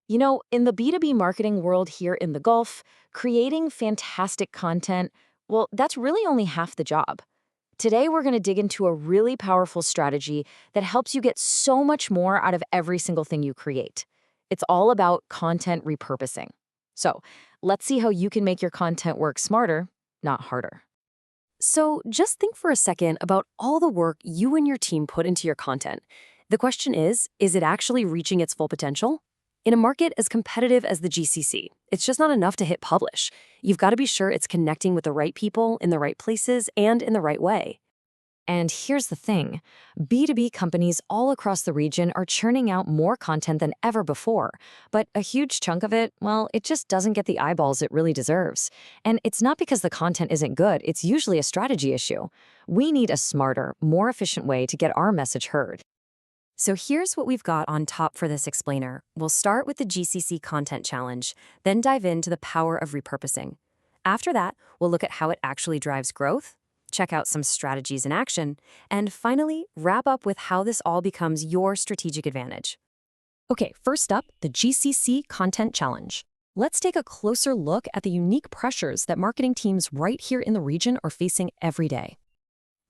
In the B2B marketing world here in the Gulf, creating fantastic content, well, that's really only half the job. Today, we're going to dig into a really powerful strategy that helps you get so much more out of every single thing you create. It's all about content repurposing. So, let's see how you can make your content work smarter, not harder. So just think for a second about all the work you and your team put into your content. The question is it actually reaching its full potential? In a market as competitive as the GCC, it's just not enough to hit publish. You've got to be sure it's connecting with the right people in the right places and in the right way. And here's the thing, B2B companies all across the region are churning out more content than ever before, but a huge chunk of it, well, it just doesn't get the eyeballs it really deserves. And it's not because the content isn't good, it's usually a strategy issue. We need a smarter, more efficient way to get our message heard. So here's what we've got on top for this explainer. We'll start with the GCC Content Challenge, then dive into the power of repurposing. After that, we'll look at how it actually drives growth, check out some strategies in action, and finally, wrap up with how this all becomes your strategic advantage. Okay, first up, the GCC Content Challenge. Let's take a closer look at the unique pressures that marketing teams right here in the region are facing every day.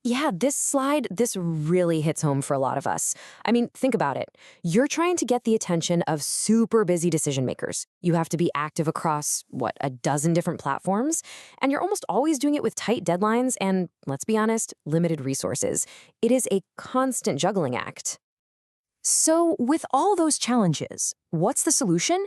Yeah, this really hits home for a lot of us. I mean, think about it. You're trying to get the attention of super busy decision makers. You have to be active across, a dozen different platforms? And you're almost always doing it with tight deadlines and, let's be honest, limited resources. It is a constant juggling act. So, with all those challenges, what's the solution?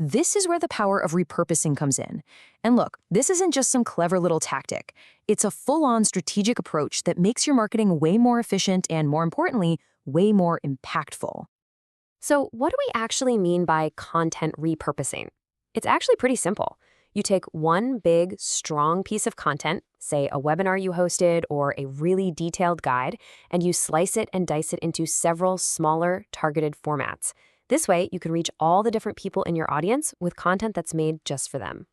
This is where the power of repurposing comes in. And look, this isn't just some clever little tactic. It's a full-on strategic approach that makes your marketing way more efficient and, more importantly, way more impactful. So what do we actually mean by content repurposing? It's actually pretty simple. You take one big, strong piece of content, say a webinar you hosted or a really detailed guide, and you slice it and dice it into several smaller, targeted formats. This way, you can reach all the different people in your audience with content that's made just for them.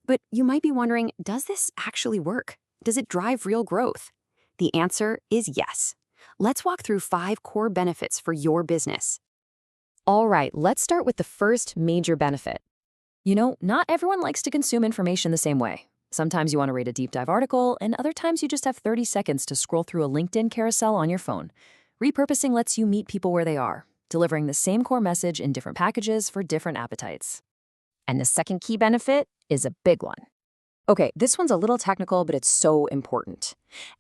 But you might be wondering, does this actually work? Does it drive real growth? The answer is yes. Let's walk through 5 core benefits for your business. All right, let's start with the first major benefit. Not everyone likes to consume information the same way. Sometimes you want to read a deep dive article, and other times you just have 30 seconds to scroll through a LinkedIn carousel on your phone. Repurposing lets you meet people where they are, delivering the same core message in different packages for different appetites. And the second key benefit is a big one. Okay, this one's a little technical, but it's so important.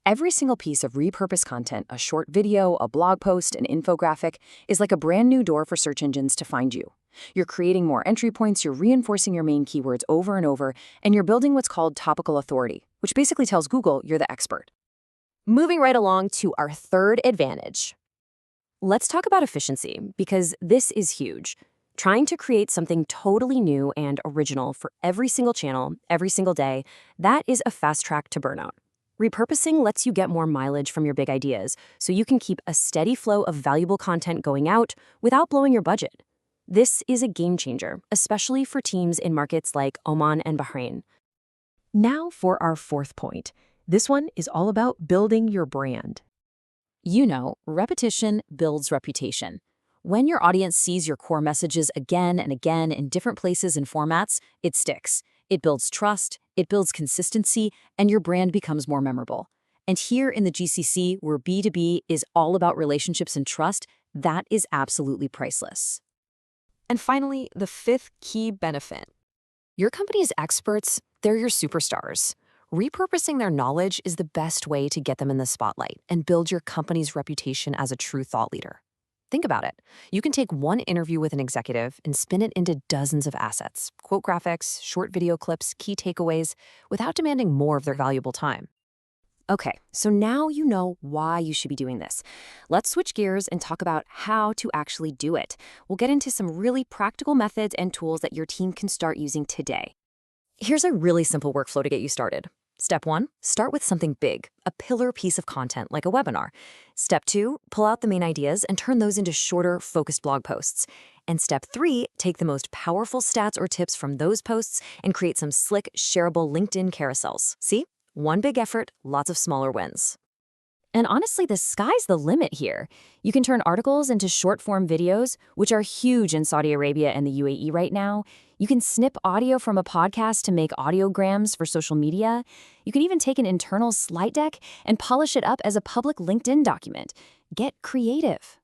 Every single piece of repurposed content, a short video, a blog post, an infographic, is like a brand new door for search engines to find you. You're creating more entry points, you're reinforcing your main keywords over and over, and you're building what's called topical authority, which basically tells Google you're the expert. Moving right along to our third advantage. Let's talk about efficiency, because this is huge. Trying to create something totally new and original for every single channel, every single day, that is a fast track to burnout. Repurposing lets you get more mileage from your big ideas, so you can keep a steady flow of valuable content going out without blowing your budget. This is a game changer, especially for teams in markets like Oman and Bahrain. Now for our fourth point. This one is all about building your brand. Repetition builds reputation. When your audience sees your core messages again and again in different places and formats, it sticks. It builds trust, it builds consistency, and your brand becomes more memorable. And here in the GCC, where B2B is all about relationships and trust, that is absolutely priceless. And finally, the fifth key benefit. Your company's experts, they're your superstars. Repurposing their knowledge is the best way to get them in the spotlight and build your company's reputation as a true thought leader. Think about it. You can take one interview with an executive and spin it into dozens of assets, quote graphics, short video clips, key takeaways, without demanding more of their valuable time. Okay, so now you know why you should be doing this. Let's switch gears and talk about how to actually do it. We'll get into some really practical methods and tools that your team can start using today. Here's a really simple workflow to get you started. Step 1, start with something big, a pillar piece of content like a webinar. Step 2, pull out the main ideas and turn those into shorter, focused blog posts. And Step 3, take the most powerful stats or tips from those posts and create some slick, shareable LinkedIn carousels. See? One big effort, lots of smaller wins. And honestly, the sky's the limit here. You can turn articles into short-form videos, which are huge in Saudi Arabia and the UAE right now. You can snip audio from a podcast to make audiograms for social media. You can even take an internal slide deck and polish it up as a public LinkedIn document. Get creative.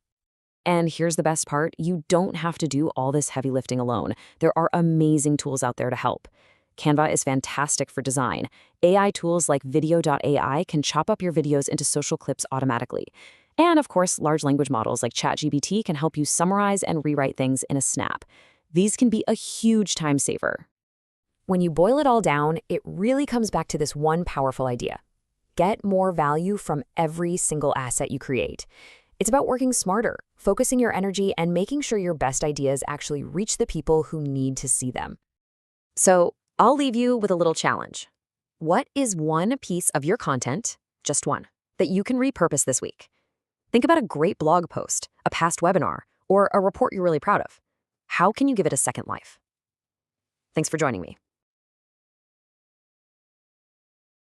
And here's the best part, you don't have to do all this heavy lifting alone. There are amazing tools out there to help. Canva is fantastic for design. AI tools like Vidyo.ai can chop up your videos into social clips automatically. And of course, large language models like ChatGPT can help you summarize and rewrite things in a snap. These can be a huge time saver. When you boil it all down, it really comes back to this one powerful idea. Get more value from every single asset you create. It's about working smarter, focusing your energy, and making sure your best ideas actually reach the people who need to see them. So, I'll leave you with a little challenge. What is one piece of your content, just one, that you can repurpose this week? Think about a great blog post, a past webinar, or a report you're really proud of. How can you give it a second life? Thanks for joining me.